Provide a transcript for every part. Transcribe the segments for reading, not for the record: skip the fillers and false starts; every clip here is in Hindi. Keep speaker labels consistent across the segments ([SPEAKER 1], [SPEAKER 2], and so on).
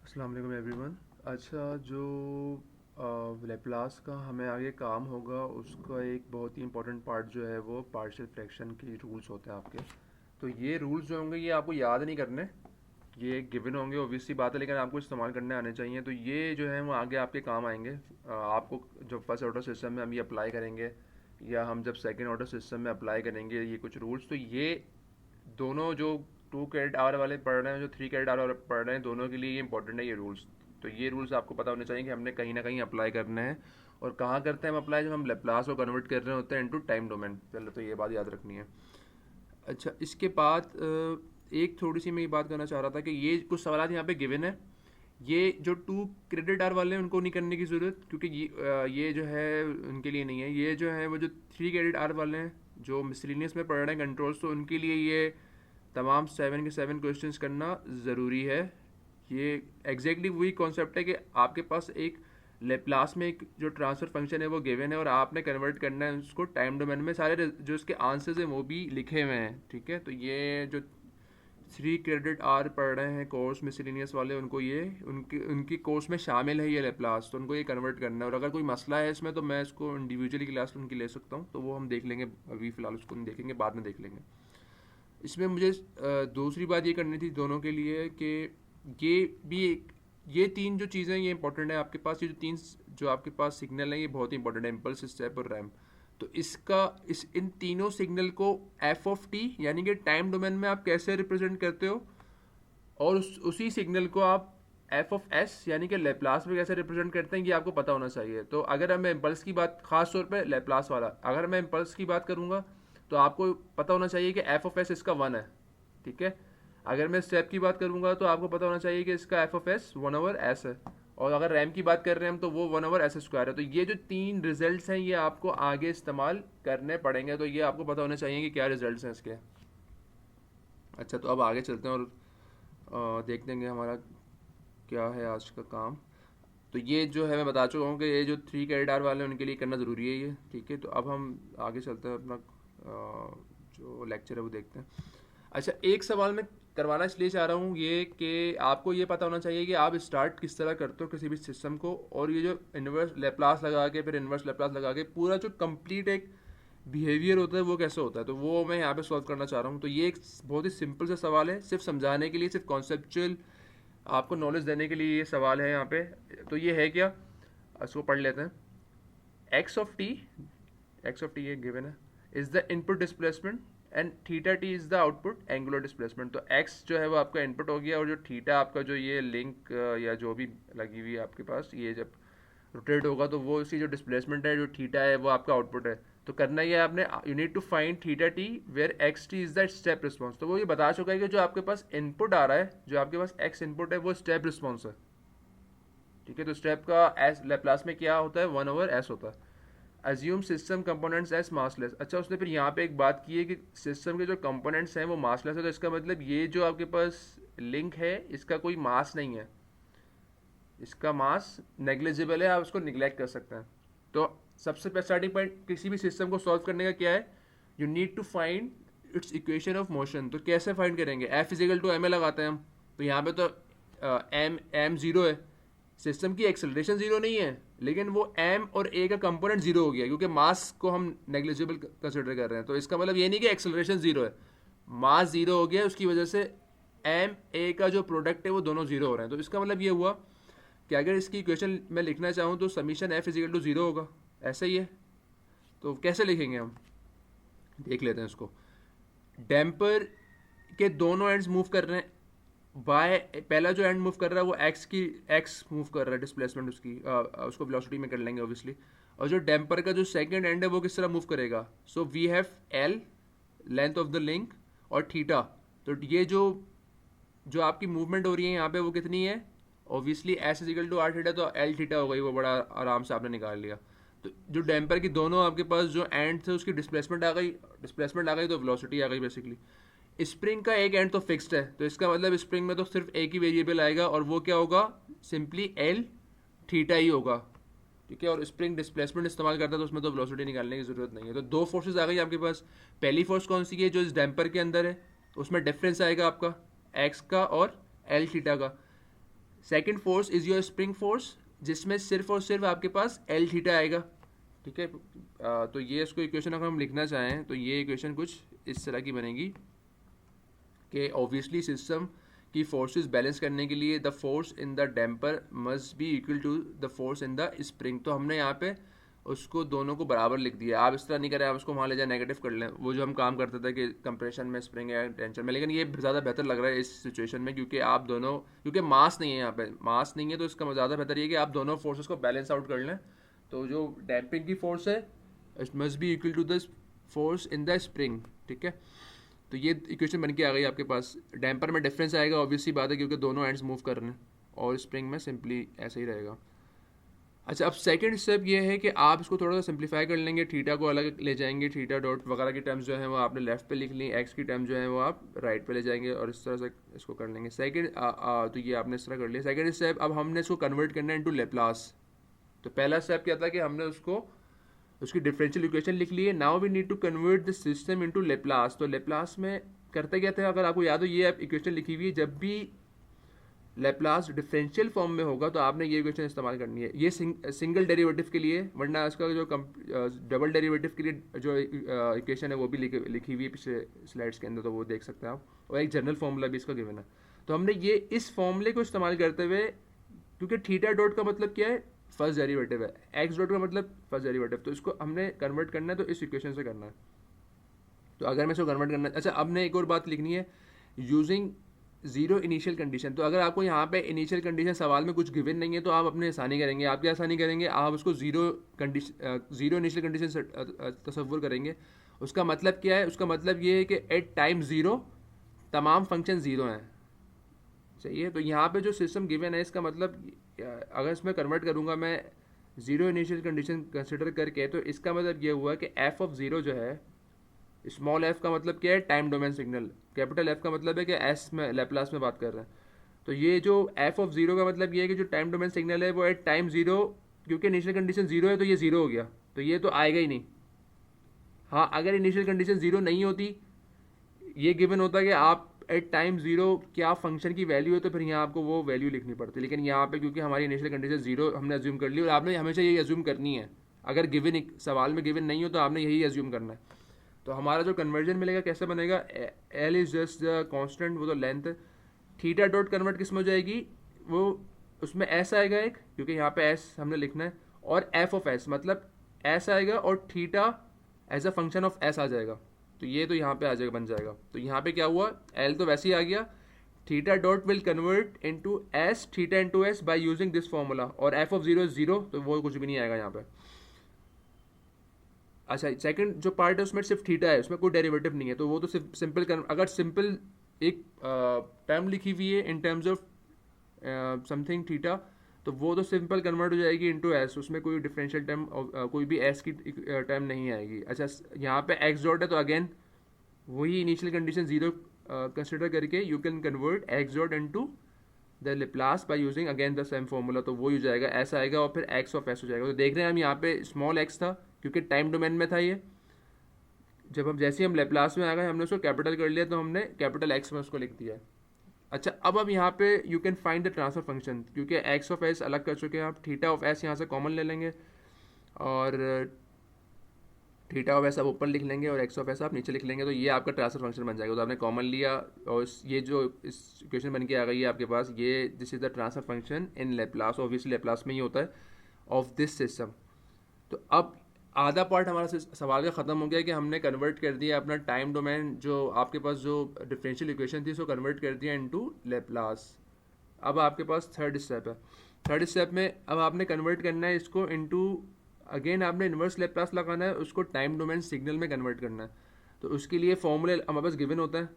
[SPEAKER 1] अस्सलाम वालेकुम एवरीवन। अच्छा, जो लेप्लास का हमें आगे काम होगा उसका एक बहुत ही इंपॉर्टेंट पार्ट जो है वो पार्शियल फ्रैक्शन की रूल्स होते हैं आपके। तो ये रूल्स जो होंगे ये आपको याद नहीं करने, ये गिवन होंगे ऑब्वियस सी बात है, लेकिन आपको इस्तेमाल करने आने चाहिए। तो ये जो है वो आगे आपके काम आएंगे। आपको जब फर्स्ट ऑर्डर सिस्टम में हम ये अप्लाई करेंगे या हम जब सेकेंड ऑर्डर सिस्टम में अप्लाई करेंगे ये कुछ रूल्स, तो ये दोनों जो 2 कैरेट आवर वाले पढ़ रहे हैं, जो 3 कैरेट आवर वाले पढ़ रहे हैं, दोनों के लिए ये इंपॉर्टेंट है ये रूल्स। तो ये रूल्स आपको पता होने चाहिए कि हमने कहीं ना कहीं अप्लाई करने हैं। और कहाँ करते हैं हम अप्लाई? जब हम लेप्लास को कन्वर्ट कर रहे होते हैं इनटू टाइम डोमेन। पहले तो ये बात याद रखनी है। अच्छा, इसके बाद एक थोड़ी सी मैं ये बात करना चाह रहा था कि ये कुछ सवाल यहाँ पे गिवन है। ये जो 2 क्रेडिट आवर वाले हैं उनको नहीं करने की ज़रूरत, क्योंकि ये जो है उनके लिए नहीं है। ये जो है वो जो 3 क्रेडिट आवर वाले हैं जो मिसलिनियस में पढ़ रहे हैं कंट्रोल्स, तो उनके लिए ये तमाम 7 के 7 क्वेश्चंस करना ज़रूरी है। ये एग्जैक्टली वही कॉन्सेप्ट है कि आपके पास एक लेप्लास में एक जो ट्रांसफ़र फंक्शन है वो गिवन है और आपने कन्वर्ट करना है उसको टाइम डोमेन में। सारे जो इसके आंसर्स हैं वो भी लिखे हुए हैं, ठीक है। तो ये जो 3 क्रेडिट आवर पढ़ रहे हैं कोर्स मिसलिनियस वाले, उनको ये उनकी उनकी कोर्स में शामिल है ये लेप्लास, तो उनको ये कन्वर्ट करना है। और अगर कोई मसला है इसमें तो मैं इसको इंडिविजुअली क्लास उनकी ले सकता हूँ, तो वो हम देख लेंगे। अभी फ़िलहाल उसको नहीं देखेंगे, बाद में देख लेंगे। इसमें मुझे दूसरी बात ये करनी थी दोनों के लिए कि ये भी ये तीन जो चीज़ें ये इंपॉर्टेंट है आपके पास। ये जो तीन जो आपके पास सिग्नल हैं ये बहुत ही इंपॉर्टेंट है, इम्पल्स, स्टेप और रैम्प। तो इसका इन तीनों सिग्नल को एफ ऑफ टी यानी कि टाइम डोमेन में आप कैसे रिप्रेजेंट करते हो, और उसी सिग्नल को आप एफ ऑफ एस यानी कि लेप्लास में कैसे रिप्रेजेंट करते हैं, ये आपको पता होना चाहिए। तो अगर मैं इम्पल्स की बात, खास तौर पे लेप्लास वाला, अगर मैं इम्पल्स की बात करूंगा तो आपको पता होना चाहिए कि एफ ऑफ एस इसका 1 है, ठीक है। अगर मैं स्टेप की बात करूंगा तो आपको पता होना चाहिए कि इसका एफ ऑफ एस 1/s है। और अगर रैम की बात कर रहे हैं हम तो वो 1/s² है। तो ये जो तीन रिजल्ट्स हैं ये आपको आगे इस्तेमाल करने पड़ेंगे, तो ये आपको पता होना चाहिए कि क्या रिजल्ट्स हैं इसके। अच्छा, तो अब आगे चलते हैं और देख लेंगे हमारा क्या है आज का काम। तो ये जो है मैं बता चुका हूँ कि ये जो 3 कैरेट आवर वाले हैं उनके लिए करना ज़रूरी है ये, ठीक है। तो अब हम आगे चलते हैं, अपना जो लेक्चर है वो देखते हैं। अच्छा, एक सवाल मैं करवाना इसलिए चाह रहा हूँ ये कि आपको ये पता होना चाहिए कि आप स्टार्ट किस तरह करते हो किसी भी सिस्टम को, और ये जो इन्वर्स लेप्लास लगा के फिर इन्वर्स लेप्लास लगा के पूरा जो कंप्लीट एक बिहेवियर होता है वो कैसे होता है, तो वो मैं यहाँ पे सॉल्व करना चाह रहा हूँ। तो ये एक बहुत ही सिंपल सा सवाल है, सिर्फ समझाने के लिए, सिर्फ कॉन्सेप्चुअल आपको नॉलेज देने के लिए ये सवाल है यहाँ पे। तो ये है क्या, इसको पढ़ लेते हैं। एक्स ऑफ टी ये गिवन है, is the input displacement and theta T is the output angular displacement. तो एक्स जो है वो आपका इनपुट हो गया, और जो थीटा आपका जो ये लिंक या जो भी लगी हुई है आपके पास, ये जब रोटेट होगा तो वो इसकी जो डिस्प्लेसमेंट है जो थीटा है वो आपका आउटपुट है। तो करना ये आपने, you need to find theta t where x t is the step response. तो वो ये बता चुका है कि जो आपके पास इनपुट आ रहा है, जो आपके पास एक्स इनपुट है वो स्टेप रिस्पॉन्स है, ठीक है। तो स्टेप का एस लेप्लास में क्या होता है, 1/s होता है। Assume system components S massless. अच्छा, उसने फिर यहाँ पे एक बात की है कि सिस्टम के जो कंपोनेंट्स हैं वो मासलेस है। तो इसका मतलब ये जो आपके पास लिंक है इसका कोई मास नहीं है, इसका मास नेग्लिजिबल है, आप उसको निगलेक्ट कर सकते हैं। तो सबसे स्टार्टिंग पॉइंट किसी भी सिस्टम को सॉल्व करने का क्या है, you need to find its equation of motion. तो कैसे फाइंड करेंगे, f is equal to m a लगाते हैं हम। तो यहाँ पे तो एम जीरो है, सिस्टम की एक्सेलरेशन जीरो नहीं है, लेकिन वो एम और ए का कंपोनेंट जीरो हो गया क्योंकि मास को हम नेग्लिजिबल कंसिडर कर रहे हैं। तो इसका मतलब ये नहीं कि एक्सेलरेशन जीरो है, मास जीरो हो गया, उसकी वजह से एम ए का जो प्रोडक्ट है वो दोनों जीरो हो रहे हैं। तो इसका मतलब ये हुआ कि अगर इसकी इक्वेशन मैं लिखना चाहूँ तो summation f is equal to zero होगा, ऐसा ही है। तो कैसे लिखेंगे हम, देख लेते हैं इसको। डैम्पर के दोनों एंड्स मूव कर रहे हैं, वाई पहला जो एंड मूव कर रहा है वो एक्स मूव कर रहा है, डिस्प्लेसमेंट उसकी उसको वेलोसिटी में कर लेंगे ऑब्वियसली। और जो डैम्पर का जो सेकंड एंड है वो किस तरह मूव करेगा, so we have l length of the link और थीटा। तो ये जो जो आपकी मूवमेंट हो रही है यहाँ पे वो कितनी है, obviously s is equal to r theta, तो एल थीटा हो गई, वो बड़ा आराम से आपने निकाल लिया। तो जो डैम्पर की दोनों आपके पास जो एंड थे उसकी डिस्प्लेसमेंट आ गई, तो वेलोसिटी आ गई बेसिकली। स्प्रिंग का एक एंड तो फिक्स्ड है, तो इसका मतलब स्प्रिंग में तो सिर्फ एक ही वेरिएबल आएगा और वो क्या होगा, सिंपली एल थीटा ही होगा, ठीक है। और स्प्रिंग डिस्प्लेसमेंट इस्तेमाल करता है तो उसमें तो वेलोसिटी निकालने की जरूरत नहीं है। तो दो फोर्सेज आ गई आपके पास। पहली फोर्स कौन सी है, जो इस डैम्पर के अंदर है, उसमें डिफरेंस आएगा आपका एक्स का और एल थीटा का। Second force is your spring force, जिसमें सिर्फ और सिर्फ आपके पास एल थीटा आएगा, ठीक है। तो ये इसको इक्वेशन अगर हम लिखना चाहें तो ये इक्वेशन कुछ इस तरह की बनेगी कि ऑब्वियसली सिस्टम की फोर्सेस बैलेंस करने के लिए the force in the damper must be equal to the force in the spring. तो हमने यहाँ पे उसको दोनों को बराबर लिख दिया। आप इस तरह नहीं करें, आप उसको वहाँ ले जाए नेगेटिव कर लें, वो जो हम काम करते थे कि कंप्रेशन में स्प्रिंग है टेंशन में। लेकिन ये ज़्यादा बेहतर लग रहा है इस सिचुएशन में, क्योंकि आप दोनों, क्योंकि मास नहीं है यहाँ पे, मास नहीं है, तो इसका ज़्यादा बेहतर ये कि आप दोनों फोर्सेस को बैलेंस आउट कर लें। तो जो डैम्पिंग की फोर्स है it must be equal to the force in the spring, ठीक है। तो ये इक्वेशन बन के आ गई आपके पास। डैम्पर में डिफरेंस आएगा, ऑब्वियस सी बात है, क्योंकि दोनों एंड्स मूव कर रहे हैं, और स्प्रिंग में सिंपली ऐसे ही रहेगा। अच्छा, अब सेकंड स्टेप ये है कि आप इसको थोड़ा सा सिंप्लीफाई कर लेंगे, थीटा को अलग ले जाएंगे, थीटा डॉट वगैरह की टर्म्स जो है वो आपने लेफ्ट पे लिख ली, एक्स की टर्म जो है वो आप राइट पे ले जाएंगे, और इस तरह से इसको कर लेंगे। सेकंड तो ये आपने इस तरह कर लिया। सेकंड स्टेप, अब हमने इसको कन्वर्ट करना है इनटू लेप्लास। तो पहला स्टेप क्या था कि हमने उसकी डिफरेंशियल इक्वेशन लिख ली है। Now we need to convert the system into Laplace. तो लेप्लास में करते क्या था, अगर आपको याद हो, ये इक्वेशन लिखी हुई है, जब भी लेप्लास डिफरेंशियल फॉर्म में होगा तो आपने ये इक्वेशन इस्तेमाल करनी है। ये सिंगल डेरिवेटिव के लिए, वरना इसका जो डबल डेरिवेटिव के लिए जो इक्वेशन है वो भी लिखी हुई है पिछले स्लाइड्स के अंदर, तो वो देख सकते हैं आप, और एक जनरल फॉर्मूला भी इसका गिवन है। तो हमने ये इस फॉर्मूले को इस्तेमाल करते हुए, क्योंकि थीटा डॉट का मतलब क्या है, फर्स्ट डेरिवेटिव है, एक्स डॉट का मतलब फर्स्ट डेरिवेटिव, तो इसको हमने कन्वर्ट करना है, तो इस इक्वेशन से करना है। तो अगर मैं इसको कन्वर्ट करना, अच्छा अब ने एक और बात लिखनी है, यूजिंग जीरो इनिशियल कंडीशन। तो अगर आपको यहाँ पे इनिशियल कंडीशन सवाल में कुछ गिवन नहीं है तो आप अपने आसानी करेंगे। आप क्या आसानी करेंगे, आप उसको जीरो इनिशियल कंडीशन तस्वुर करेंगे। उसका मतलब क्या है, उसका मतलब ये है कि एट टाइम ज़ीरो तमाम फंक्शन ज़ीरो हैं, सही है। तो यहाँ पे जो सिस्टम गिवन है, इसका मतलब अगर इसमें कन्वर्ट करूँगा मैं जीरो इनिशियल कंडीशन कंसिडर करके, तो इसका मतलब ये हुआ कि एफ ऑफ ज़ीरो जो है, स्मॉल एफ का मतलब क्या है, time domain signal, capital F का मतलब है कि एस में लैप्लास में बात कर रहे हैं। तो ये जो एफ ऑफ जीरो का मतलब ये है कि जो टाइम डोमेन सिग्नल है वो एट टाइम जीरो, क्योंकि इनिशियल कंडीशन जीरो है तो ये जीरो हो गया, तो ये तो आएगा ही नहीं। हाँ, अगर इनिशियल कंडीशन जीरो नहीं होती, ये गिवन होता कि आप एट टाइम जीरो क्या फंक्शन की वैल्यू है, तो फिर यहाँ आपको वो वैल्यू लिखनी पड़ती। लेकिन यहाँ पे क्योंकि हमारी इनिशियल कंडीशन जीरो हमने अज्यूम कर ली, और आपने हमेशा यही अज्यूम करनी है, अगर गिवन सवाल में गिवन नहीं हो तो आपने यही अज्यूम करना है। तो हमारा जो कन्वर्जन मिलेगा कैसे बनेगा, L is just the constant, वो तो लेंथ, थीटा डॉट कन्वर्ट किस में हो जाएगी, वो उसमें एस आएगा एक, क्योंकि यहाँ पे एस हमने लिखना है, और एफ ऑफ एस मतलब एस आएगा, और theta as a function of S आ जाएगा। तो ये तो यहाँ पे आ जाएगा, बन जाएगा। तो यहाँ पे क्या हुआ, एल तो वैसे ही आ गया, theta dot will convert into S theta into S by using this formula, और F of zero is zero, तो वो कुछ भी नहीं आएगा यहाँ पे। अच्छा, सेकंड जो पार्ट है उसमें सिर्फ थीटा है, उसमें कोई डेरिवेटिव नहीं है, तो वो तो सिर्फ सिंपल अगर सिंपल एक टर्म लिखी हुई है in terms of something theta, तो वो तो सिंपल कन्वर्ट हो जाएगी इनटू एस, उसमें कोई डिफरेंशियल टर्म कोई भी एस की टर्म नहीं आएगी। अच्छा, यहाँ पे एक्स डॉट है, तो अगेन वही इनिशियल कंडीशन जीरो कंसिडर करके you can convert x dot into the Laplace by using again the same formula, तो वो हो जाएगा, एस आएगा, और फिर एक्स ऑफ एस हो जाएगा। तो देख रहे हैं हम यहाँ पे स्मॉल एक्स था क्योंकि टाइम डोमेन में था ये, जब हम जैसे ही हम लेप्लास में आ गए हमने उसको कैपिटल कर लिया, तो हमने कैपिटल एक्स में उसको लिख दिया है। अच्छा, अब यहाँ पे you can find the transfer function, क्योंकि एक्स ऑफ एस अलग कर चुके हैं आप, थीटा ऑफ एस यहाँ से कॉमन ले लेंगे, और थीटा ऑफ एस आप ऊपर लिख लेंगे और एक्स ऑफ एस आप नीचे लिख लेंगे, तो ये आपका ट्रांसफर फंक्शन बन जाएगा। तो आपने कॉमन लिया, और ये जो इस इक्वेशन बन के आ गई है आपके पास, ये this is the transfer function in Laplace, obviously Laplace में ही होता है, ऑफ दिस सिस्टम। तो अब आधा पार्ट हमारा सवाल का ख़त्म हो गया कि हमने कन्वर्ट कर दिया अपना टाइम डोमेन, जो आपके पास जो डिफरेंशियल इक्वेशन थी उसको कन्वर्ट कर दिया इनटू लेप्लास। अब आपके पास थर्ड स्टेप है। थर्ड स्टेप में अब आपने कन्वर्ट करना है इसको इनटू, अगेन आपने इन्वर्स लेप्लास लगाना है, उसको टाइम डोमेन सिग्नल में कन्वर्ट करना है। तो उसके लिए फॉर्मूले हमारे पास गिवन होता है,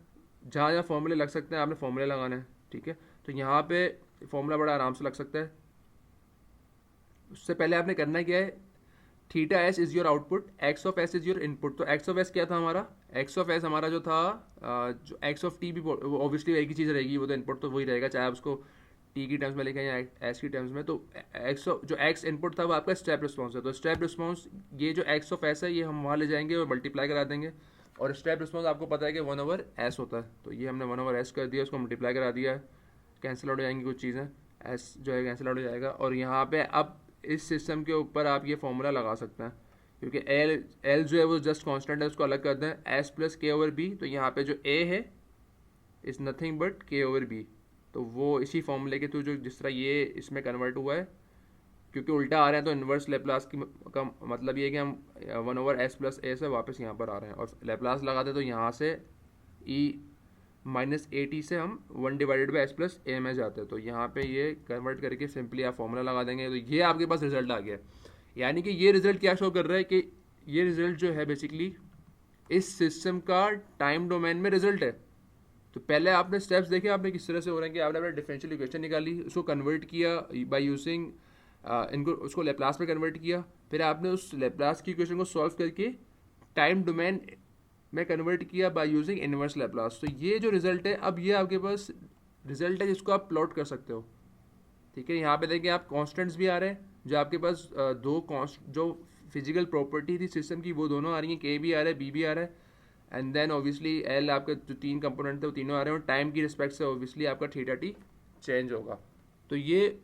[SPEAKER 1] जहाँ जहाँ फॉर्मूले लग सकते हैं आपने फॉर्मूले लगाना है, ठीक है। तो यहाँ पे फॉर्मूला बड़ा आराम से लग सकता है। उससे पहले आपने करना क्या है, theta S is your output, x of S is your input. तो एक्स ऑफ एस क्या था हमारा, एक्स ऑफ एस हमारा जो था, जो एक्स ऑफ टी भी ऑब्वियसली एक ही चीज़ रहेगी, वो तो इनपुट तो वही रहेगा, चाहे आप उसको टी की टर्म्स में लिखें या एस की टर्म्स में। तो एक्स जो एक्स इनपुट था वो आपका स्टेप रिस्पॉन्स है। तो स्टेप रिस्पॉन्स, ये जो एक्स ऑफ एस है ये हम वहाँ ले जाएंगे और मल्टीप्लाई करा देंगे, और स्टेप रिस्पॉन्स आपको पता है कि 1/s होता है, तो ये हमने 1/s कर दिया, उसको मल्टीप्लाई करा दिया, कैंसिल आउट हो जाएंगी कुछ चीज़ें, एस जो है कैंसिल आउट हो जाएगा। और यहाँ पे अब इस सिस्टम के ऊपर आप ये फॉर्मूला लगा सकते हैं, क्योंकि एल एल जो है वो जस्ट कांस्टेंट है, उसको अलग कर दें, एस प्लस के ओवर बी। तो यहाँ पे जो ए है इज़ नथिंग बट के ओवर बी। तो वो इसी फॉर्मूले के थ्रू जो जिस तरह ये इसमें कन्वर्ट हुआ है, क्योंकि उल्टा आ रहे हैं तो इन्वर्स लेप्लास की का मतलब ये है कि हम 1/s+a से वापस यहाँ पर आ रहे हैं, और लेप्लास लगाते तो यहाँ से e-at से हम 1/s+a में जाते हैं। तो यहाँ पे ये कन्वर्ट करके सिंपली आप फॉर्मूला लगा देंगे, तो ये आपके पास रिजल्ट आ गया। यानी कि ये रिजल्ट क्या शो कर रहा है कि ये रिजल्ट जो है बेसिकली इस सिस्टम का टाइम डोमेन में रिजल्ट है। तो पहले आपने स्टेप्स देखे आपने किस तरह से हो रहे हैं कि आपने अपना डिफरेंशियल इक्वेशन निकाली, उसको कन्वर्ट किया बाय यूजिंग इनको, उसको लेप्लास में कन्वर्ट किया, फिर आपने उस लेप्लास की इक्वेशन को सॉल्व करके टाइम डोमेन में कन्वर्ट किया बाय यूजिंग इनवर्स लेप्लास। तो ये जो रिजल्ट है, अब ये आपके पास रिजल्ट है जिसको आप प्लॉट कर सकते हो। ठीक है, यहाँ पे देखिए आप कॉन्स्टेंट्स भी आ रहे हैं, जो आपके पास दो जो फिजिकल प्रॉपर्टी थी सिस्टम की वो दोनों आ रही हैं, के भी आ रहा है, बी भी आ रहा है, एंड देन ऑब्वियसली एल आपके जो तीन कंपोनेंट थे वो तीनों आ रहे हैं, और टाइम की रिस्पेक्ट से ऑब्वियसली आपका थीटा टी चेंज होगा। तो ये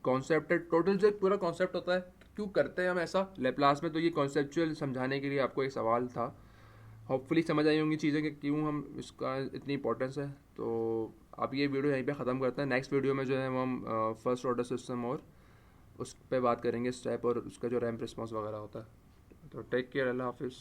[SPEAKER 1] कॉन्सेप्ट है, टोटल जो एक पूरा कॉन्सेप्ट होता है क्यों करते हैं हम ऐसा लेप्लास में, तो ये कॉन्सेप्चुअल समझाने के लिए आपको एक सवाल था। होपफुली समझ आई होंगी चीज़ें कि क्यों हम इसका इतनी इंपॉर्टेंस है। तो आप ये वीडियो यहीं पे ख़त्म करते हैं। नेक्स्ट वीडियो में जो है वो हम फर्स्ट ऑर्डर सिस्टम और उस पर बात करेंगे स्टेप और उसका जो रैंप रिस्पॉन्स वगैरह होता है। तो टेक केयर, अल्लाह हाफिज़।